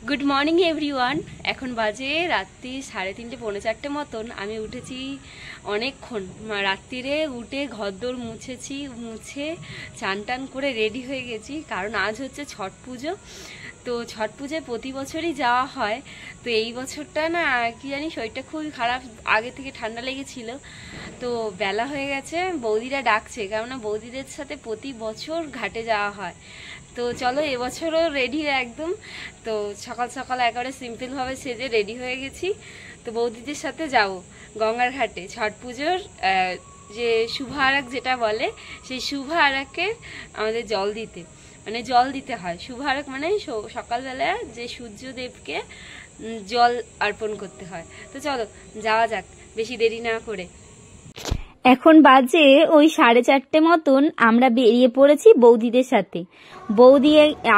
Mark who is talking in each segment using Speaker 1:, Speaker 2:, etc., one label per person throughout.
Speaker 1: Good morning everyone. এখন বাজে রাত্রি 3:30 পৌনে 4টে মতন। আমি উঠেছি অনেকক্ষণ, রাত্রিরে উঠে ঘরদোর মুছে চান টান করে রেডি হয়ে গেছি, কারণ আজ হচ্ছে ছট পুজো। তো ছট পুজোয় প্রতি বছরই যাওয়া হয়, তো এই বছরটা না কি জানি শরীরটা খুবই খারাপ, আগে থেকে ঠান্ডা লেগেছিল। তো বেলা হয়ে গেছে, বৌদিরা ডাকছে, কেননা বৌদিদের সাথে প্রতি বছর ঘাটে যাওয়া হয়। তো চলো এবছরও রেডি একদম। তো সকাল সকাল একেবারে সিম্পলভাবে সেজে রেডি হয়ে গেছি। তো বৌদিদের সাথে যাব গঙ্গার ঘাটে ছট পুজোর যে শুভ আরাক যেটা বলে, সেই শুভ আরাকের আমাদের জল দিতে হয়। শুভ আরাক মানে সকালবেলা যে সূর্যদেবকে জল অর্পণ করতে হয়। তো চলো যাওয়া যাক বেশি দেরি না করে।
Speaker 2: এখন বাজে ওই 4:30 মতন। আমরা বেরিয়ে পড়েছি বৌদিদের সাথে। বৌদি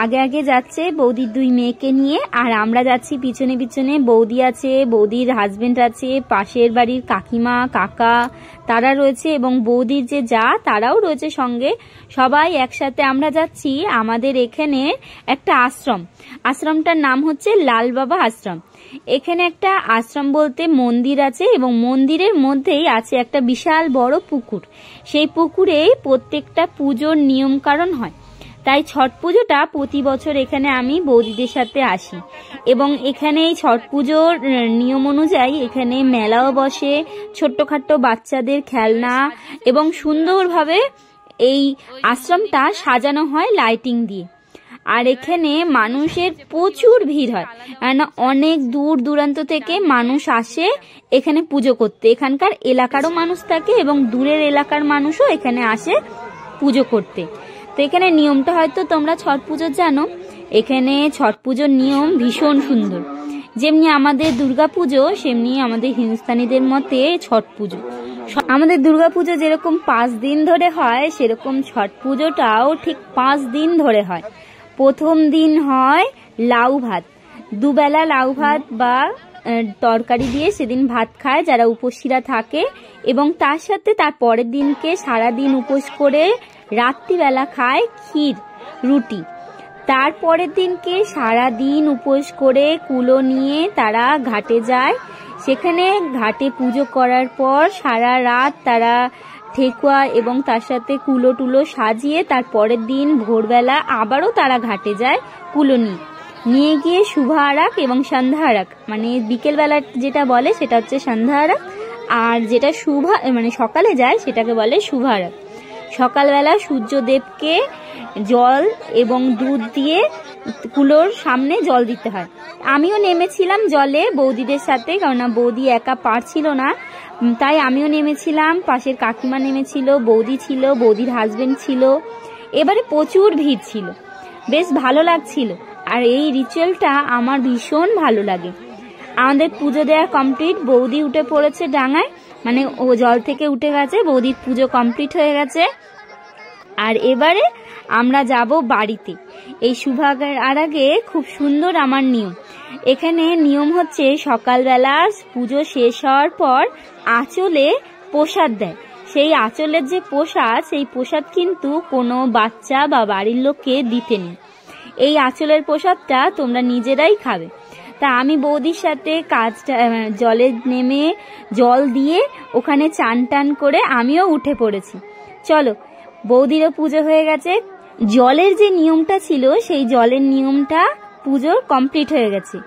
Speaker 2: আগে আগে যাচ্ছে বৌদির 2 মেয়েকে নিয়ে, আর আমরা যাচ্ছি পিছনে পিছনে। বৌদি আছে, বৌদির হাজবেন্ড আছে, পাশের বাড়ির কাকিমা কাকা তারা রয়েছে, এবং বৌদির যে যা তারাও রয়েছে সঙ্গে। সবাই একসাথে আমরা যাচ্ছি আমাদের এখানে একটা আশ্রমটার নাম হচ্ছে লাল বাবা আশ্রম। এখানে একটা আশ্রম বলতে মন্দির আছে, এবং মন্দিরের মধ্যেই আছে একটা বিশাল বড় পুকুর। সেই পুকুরে প্রত্যেকটা পুজোর নিয়ম কারণ হয়, তাই ছট পুজোটা প্রতি বছর এখানে আমি বৌদিদের সাথে আসি। এবং এখানে এই ছট পুজোর নিয়ম অনুযায়ী এখানে মেলাও বসে, ছোট্টখাট্টো বাচ্চাদের খেলনা, এবং সুন্দরভাবে এই আশ্রমটা সাজানো হয় লাইটিং দিয়ে। আর এখানে মানুষের প্রচুর ভিড় হয়, কারণ অনেক দূর দূরান্ত থেকে মানুষ আসে এখানে পুজো করতে। এখানকার এলাকারও মানুষ থাকে, এবং দূরের এলাকার মানুষও এখানে আসে পুজো করতে। তো এখানে নিয়মটা হয়তো তোমরা ছট পুজোর জানো। এখানে ছট পুজোর নিয়ম ভীষণ সুন্দর। যেমনি আমাদের দুর্গা পুজো, সেমনি আমাদের হিন্দুস্তানিদের মতে ছট পুজো। আমাদের দুর্গা পুজো যেরকম 5 দিন ধরে হয়, সেরকম ছট পুজোটাও ঠিক 5 দিন ধরে হয়। প্রথম দিন হয় লাউ ভাত, দুবেলা লাউ ভাত বা তরকারি দিয়ে সেদিন ভাত খায় যারা উপোসীরা থাকে, এবং তার সাথে তার পরের দিনকে সারাদিন উপোস করে রাত্রিবেলা খায় ক্ষীর রুটি। তারপরের দিনকে সারাদিন উপোস করে কুলো নিয়ে তারা ঘাটে যায়। সেখানে ঘাটে পুজো করার পর সারা রাত তারা ঠেকুয়া এবং তার সাথে কুলো টুলো সাজিয়ে তার পরের দিন ভোরবেলা আবারও তারা ঘাটে যায় কুলো নিয়ে গিয়ে শুভ আরাক এবং সন্ধ্যা আরাক, মানে বিকেলবেলা যেটা বলে সেটা হচ্ছে সন্ধ্যা আরাক, আর যেটা মানে সকালে যায় সেটাকে বলে শুভ আরাক। সকালবেলা সূর্যদেবকে জল এবং দুধ দিয়ে কুলোর সামনে জল দিতে হয়। আমিও নেমেছিলাম জলে বৌদিদের সাথে, কারণ বৌদি একা পারছিল না, তাই আমিও নেমেছিলাম, পাশের কাকিমা নেমেছিল, বৌদি ছিল, বৌদির হাজবেন্ড ছিল। এবারে প্রচুর ভিড় ছিল, বেশ ভালো লাগছিল। আর এই রিচুয়ালটা আমার ভীষণ ভালো লাগে। আমাদের পুজো দেওয়া কমপ্লিট, বৌদি উঠে পড়েছে ডাঙায়, মানে ও জল থেকে উঠে গেছে, বৌদির পুজো কমপ্লিট হয়ে গেছে। আর এবারে আমরা যাব বাড়িতে। এই শুভ আরাগে খুব সুন্দর আমার নিয়ম। এখানে নিয়ম হচ্ছে সকালবেলা পুজো শেষ হওয়ার পর আঁচলে প্রসাদ দেয়। সেই আঁচলের যে প্রসাদ, সেই প্রসাদ কিন্তু কোনো বাচ্চা বা বাড়ির লোককে দিতে নেই। এই আঁচলের প্রসাদটা তোমরা নিজেরাই খাবে। তা আমি বৌদির সাথে কাজটা জলে নেমে জল দিয়ে ওখানে চান টান করে আমিও উঠে পড়েছি। চলো, বৌদিরও পুজো হয়ে গেছে। জলের যে নিয়মটা ছিল সেই জলের নিয়মটা পুজো কমপ্লিট হয়ে গেছে।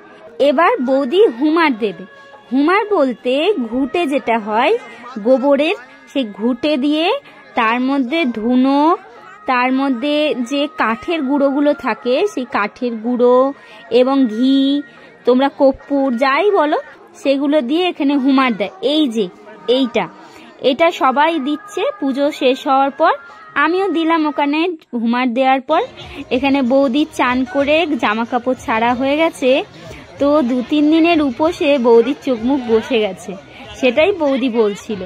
Speaker 2: এবার বৌদি হুমার দেবে। হুমার বলতে ঘুঁটে যেটা হয় গোবরের, সেই ঘুঁটে দিয়ে তার মধ্যে ধুনো, তার মধ্যে যে কাঠের গুঁড়োগুলো থাকে সেই কাঠের গুঁড়ো এবং ঘি, তোমরা কর্পূর যাই বলো, সেগুলো দিয়ে এখানে হুমার দেয়। এই যে এইটা সবাই দিচ্ছে পুজো শেষ হওয়ার পর। আমিও দিলাম ওখানে হুমার দেওয়ার পর। এখানে বৌদি চান করে জামা কাপড় ছাড়া হয়ে গেছে। তো 2-3 দিনের উপোসে বৌদির চোখ মুখ বসে গেছে, সেটাই বৌদি বলছিল।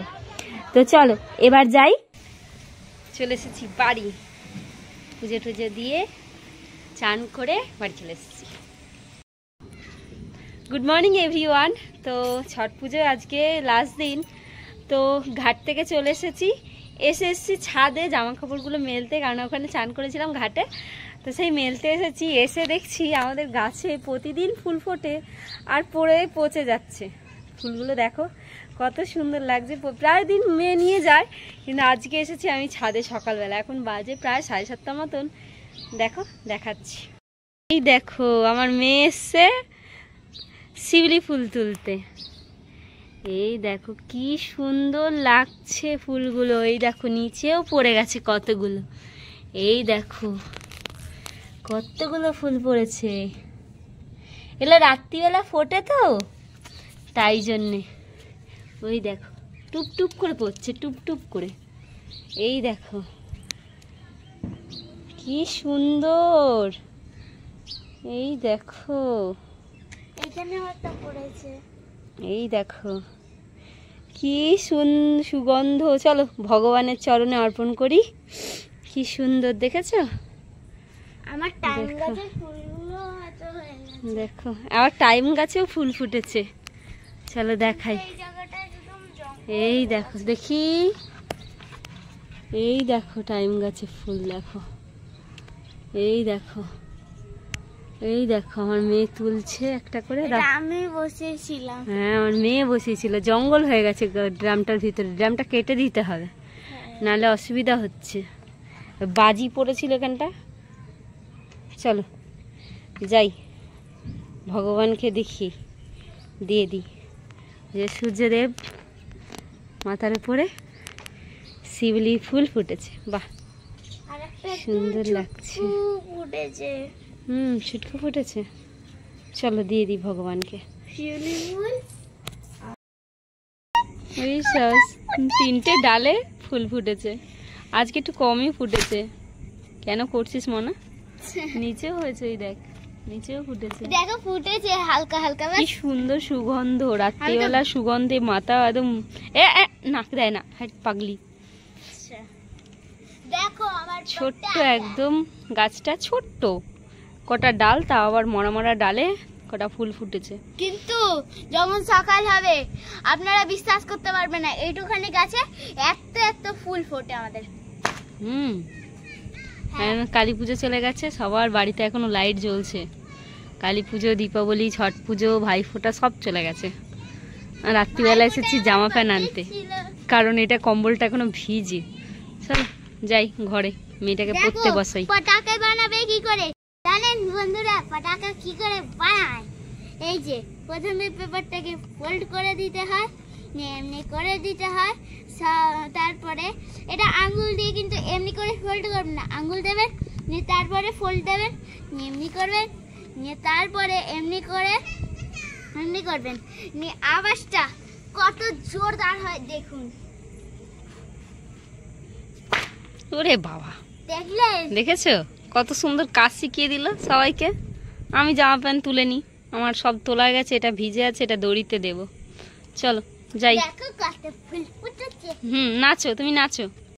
Speaker 2: তো চলো এবার যাই।
Speaker 1: চলে এসেছি বাড়ি, পুজো টুজো দিয়ে চান করে বাড়ি চলে এসেছি। Good morning everyone. তো ছট পুজো আজকে লাস্ট দিন। তো ঘাট থেকে চলে এসেছি ছাদে জামা কাপড়গুলো মেলতে, কারণ ওখানে চান করেছিলাম ঘাটে। তো সেই মেলতে এসেছি, এসে দেখছি আমাদের গাছে প্রতিদিন ফুল ফোটে আর পচে যাচ্ছে ফুলগুলো। দেখো কত সুন্দর লাগছে, প্রায় দিন মেয়ে নিয়ে যায়, কিন্তু আজকে এসেছি আমি ছাদে সকালবেলা। এখন বাজে প্রায় 7:30 মতন। দেখো দেখাচ্ছি, এই দেখো আমার মেয়ে এসছে শিউলি ফুল তুলতে। এই দেখো কি সুন্দর লাগছে ফুলগুলো, এই দেখো নিচেও পড়ে গেছে কতগুলো, এই দেখো কতগুলো ফুল পড়েছে। এগুলো রাত্রিবেলা ফোটে তো তাই জন্যে। ওই দেখো টুপ টুপ করে পড়ছে, টুপ টুপ করে। এই দেখো কি সুন্দর, এই দেখো
Speaker 2: এখানে একটা পড়েছে,
Speaker 1: এই দেখো কি সুগন্ধ। চলো ভগবানের চরণে অর্পণ করি। কি সুন্দর দেখেছো?
Speaker 2: আমার টাইম গাছের ফুলগুলো হয়তো হয়ে গেছে।
Speaker 1: দেখো আবার টাইম গাছেও ফুল ফুটেছে, চলো দেখাই।
Speaker 2: এই জায়গাটা একদম জঙ্গল।
Speaker 1: এই দেখো দেখি, এই দেখো টাইম গাছে ফুল দেখো, এই দেখো, এই দেখো আমার মেয়ে তুলছে একটা করে।
Speaker 2: এটা আমি বসেছিলাম।
Speaker 1: হ্যাঁ আমার মেয়ে বসেছিল, জঙ্গল হয়ে গেছে ড্রামটার ভিতরে, ড্রামটা কেটে দিতে হবে নাহলে অসুবিধা হচ্ছে। বাজি পড়েছিল এখানটা। চলো যাই ভগবানকে দেখি, দিয়ে দিই যে সূর্যদেব মাথার উপরে শিউলি ফুল ফুটেছে। বাহ সুন্দর লাগছে,
Speaker 2: ফুটেছে
Speaker 1: ছুটকো ফুটেছে। চলো দিয়ে দিই ভগবানকে।
Speaker 2: শিউলি ফুল
Speaker 1: ওই সব 3টে ডালে ফুল ফুটেছে, আজকে একটু কমই ফুটেছে। কেন করছিস মনা? নিচেও হয়েছে, এই দেখ নিচেও ফুটেছে।
Speaker 2: দেখো ফুটেছে হালকা হালকা।
Speaker 1: কি সুন্দর সুগন্ধ, রাত্রিবেলা সুগন্ধে মাথা একদম নাক দেয় না, হাট পাগলি।
Speaker 2: দেখো আমার
Speaker 1: ছোট্ট একদম গাছটা, ছোট্ট কটা ডাল, তাও আবার মরা মরা ডালে কটা ফুল ফুটেছে।
Speaker 2: কিন্তু যখন সকাল হবে আপনারা বিশ্বাস করতে পারবেন না, এইটুখানি গাছে এত এত ফুল ফোটে আমাদের।
Speaker 1: হ্যাঁ কালী পুজো চলে গেছে, সবার বাড়িতে এখনো লাইট জ্বলছে। কালী পুজো, দীপাবলি, ছট পুজো, ভাইফোঁটা সব চলে গেছে। আর রাত্রিবেলা এসেছি জামা প্যান্ট আনতে, কারণ এটা কম্বলটা এখনো ভিজে। চলো যাই ঘরে, মেয়েটাকে পড়তে বসাই।
Speaker 2: পটাকা বানাবে কি করে জানেন বন্ধুরা? পটাকা কি করে বানায়? এই যে প্রথমে পেপারটাকে ফোল্ড করে দিতে হয়, এমনি করে দিতে হয়, তারপরে এটা আঙ্গুল দিয়ে কিন্তু এমনি করে ফোল্ড করবেন না, আঙ্গুল দেবেন নিয়ে তারপরে ফোল্ড দেবেন, এমনি করবেন নিয়ে তারপরে এমনি করবেন নিয়ে আওয়াজটা কত জোরদার হয় দেখুন।
Speaker 1: ওরে বাবা,
Speaker 2: দেখলেন?
Speaker 1: দেখেছো কত সুন্দর কাজ শিখিয়ে দিল সবাইকে। আমি জামা প্যান্ট তুলে নি, আমার সব তোলা গেছে, এটা ভিজে আছে, এটা দড়িতে দেব। চলো যাই।
Speaker 2: দেখো কত ফুল ফুটেছে।
Speaker 1: নাচো, তুমি নাচো।